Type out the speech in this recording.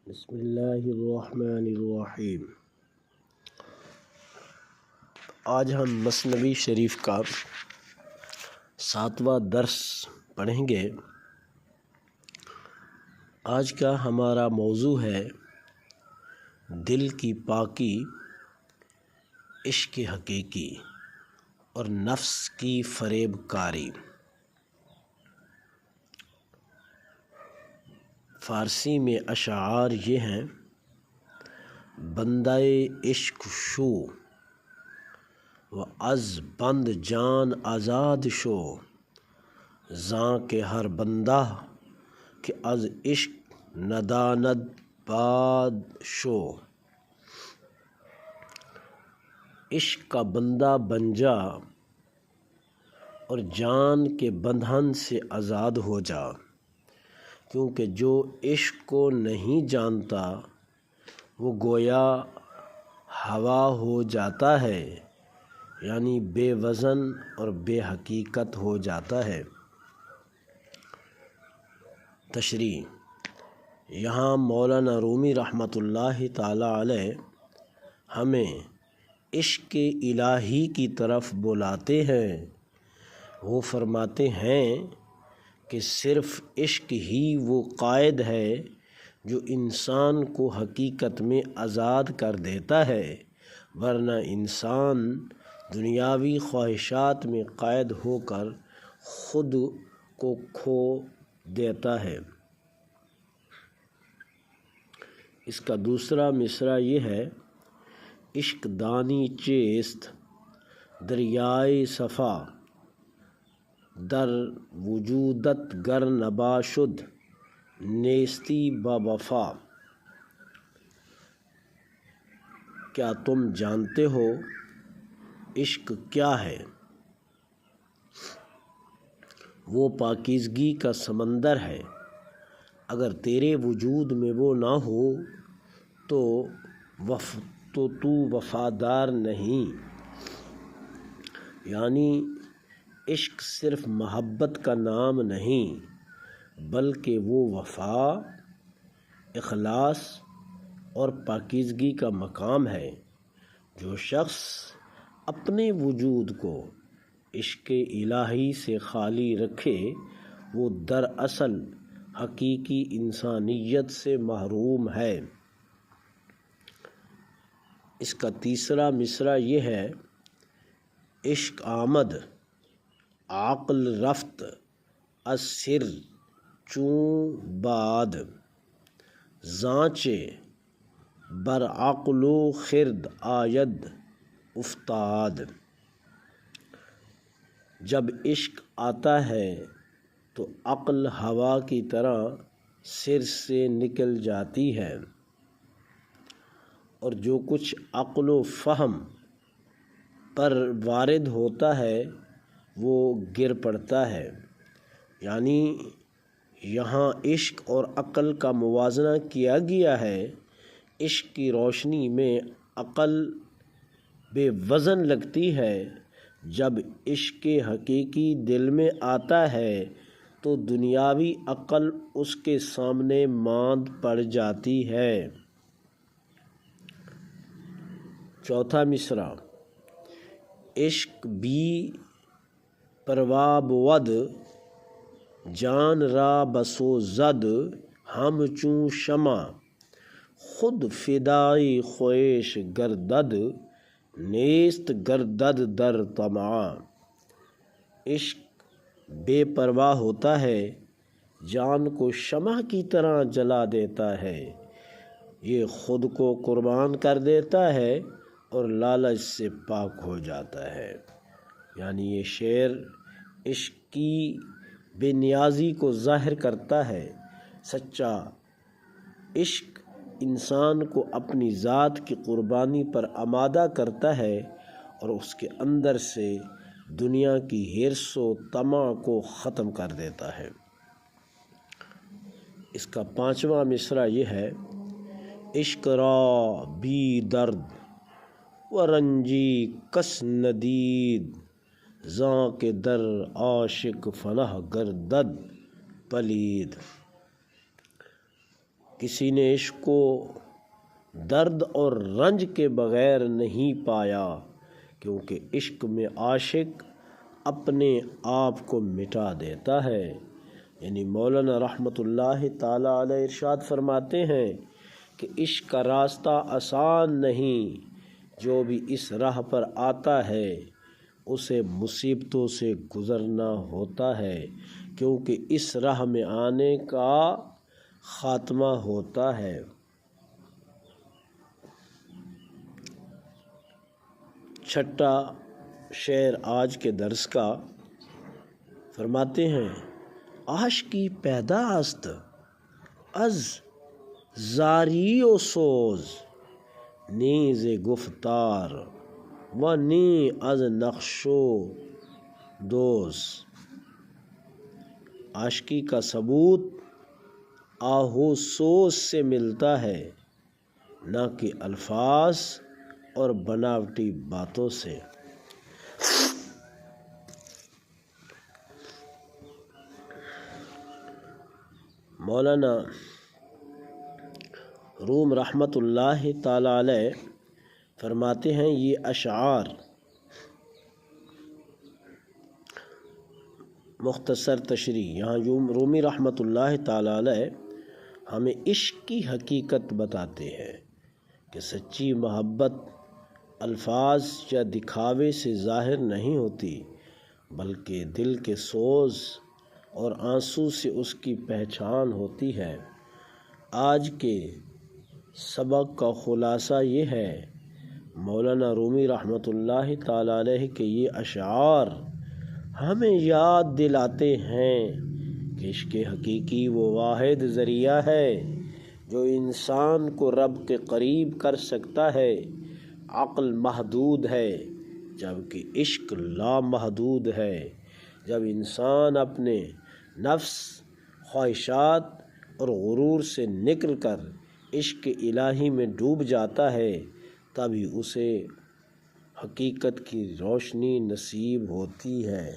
بسم اللہ الرحمن الرحیم۔ آج ہم مثنوی شریف کا 7واں درس پڑھیں گے۔ آج کا ہمارا موضوع ہے دل کی پاکی، عشق حقیقی اور نفس کی فریب کاری۔ فارسی میں اشعار یہ ہیں: بندہ عشق شو و از بند جان آزاد شو، زاں کہ ہر بندہ کہ از عشق نداند باد شو۔ عشق کا بندہ بن جا اور جان کے بندھن سے آزاد ہو جا، کیونکہ جو عشق کو نہیں جانتا وہ گویا ہوا ہو جاتا ہے، یعنی بے وزن اور بے حقیقت ہو جاتا ہے۔ تشریح: یہاں مولانا رومی رحمۃ اللہ تعالی علیہ ہمیں عشق الہی کی طرف بلاتے ہیں۔ وہ فرماتے ہیں کہ صرف عشق ہی وہ قائد ہے جو انسان کو حقیقت میں آزاد کر دیتا ہے، ورنہ انسان دنیاوی خواہشات میں قید ہو کر خود کو کھو دیتا ہے۔ اس کا دوسرا مصرع یہ ہے: عشق دانی چیست دریائے صفا، در وجودت گر نباشد نیستی با وفا۔ کیا تم جانتے ہو عشق کیا ہے؟ وہ پاکیزگی کا سمندر ہے۔ اگر تیرے وجود میں وہ نہ ہو تو تو وفادار نہیں۔ یعنی عشق صرف محبت کا نام نہیں، بلکہ وہ وفا، اخلاص اور پاکیزگی کا مقام ہے۔ جو شخص اپنے وجود کو عشق الہی سے خالی رکھے وہ دراصل حقیقی انسانیت سے محروم ہے۔ اس کا تیسرا مصرع یہ ہے: عشق آمد عقل رفت از سر چون باد، زانچہ بر عقل و خرد آید افتاد۔ جب عشق آتا ہے تو عقل ہوا کی طرح سر سے نکل جاتی ہے، اور جو کچھ عقل و فہم پر وارد ہوتا ہے وہ گر پڑتا ہے۔ یعنی یہاں عشق اور عقل کا موازنہ کیا گیا ہے۔ عشق کی روشنی میں عقل بے وزن لگتی ہے، جب عشق حقیقی دل میں آتا ہے تو دنیاوی عقل اس کے سامنے ماند پڑ جاتی ہے۔ چوتھا مصرع: عشق بی پروا بود جان را بسوزد ہم چون شمع، خود فدای خویش گردد نیست گردد در طمع۔ عشق بے پرواہ ہوتا ہے، جان کو شمع کی طرح جلا دیتا ہے، یہ خود کو قربان کر دیتا ہے اور لالچ سے پاک ہو جاتا ہے۔ یعنی یہ شعر عشق کی بے نیازی کو ظاہر کرتا ہے۔ سچا عشق انسان کو اپنی ذات کی قربانی پر آمادہ کرتا ہے اور اس کے اندر سے دنیا کی حرص و طمع کو ختم کر دیتا ہے۔ اس کا پانچواں مصرع یہ ہے: عشق را بی درد و رنجی کس ندید، زاں کہ در عاشق فنا گردد پلید۔ کسی نے عشق کو درد اور رنج کے بغیر نہیں پایا، کیونکہ عشق میں عاشق اپنے آپ کو مٹا دیتا ہے۔ یعنی مولانا رحمۃ اللہ تعالیٰ علیہ ارشاد فرماتے ہیں کہ عشق کا راستہ آسان نہیں، جو بھی اس راہ پر آتا ہے اسے مصیبتوں سے گزرنا ہوتا ہے، کیونکہ اس راہ میں آنے کا خاتمہ ہوتا ہے۔ چھٹا شعر آج کے درس کا فرماتے ہیں، عاشقی پیدا است از زاری و سوز، نیز گفتار و نی از نقش و دوز۔ عاشقی کا ثبوت آہو سوز سے ملتا ہے، نہ کہ الفاظ اور بناوٹی باتوں سے۔ مولانا روم رحمۃ اللہ تعالیٰ علیہ فرماتے ہیں، یہ اشعار مختصر تشریح، یہاں رومی رحمۃ اللہ تعالیٰ علیہ ہمیں عشق کی حقیقت بتاتے ہیں کہ سچی محبت الفاظ یا دکھاوے سے ظاہر نہیں ہوتی، بلکہ دل کے سوز اور آنسو سے اس کی پہچان ہوتی ہے۔ آج کے سبق کا خلاصہ یہ ہے، مولانا رومی رحمۃ اللہ تعالیٰ علیہ کے یہ اشعار ہمیں یاد دلاتے ہیں کہ عشق حقیقی وہ واحد ذریعہ ہے جو انسان کو رب کے قریب کر سکتا ہے۔ عقل محدود ہے جبکہ عشق لامحدود ہے۔ جب انسان اپنے نفس، خواہشات اور غرور سے نکل کر عشق الہی میں ڈوب جاتا ہے، تبھی اسے حقیقت کی روشنی نصیب ہوتی ہے۔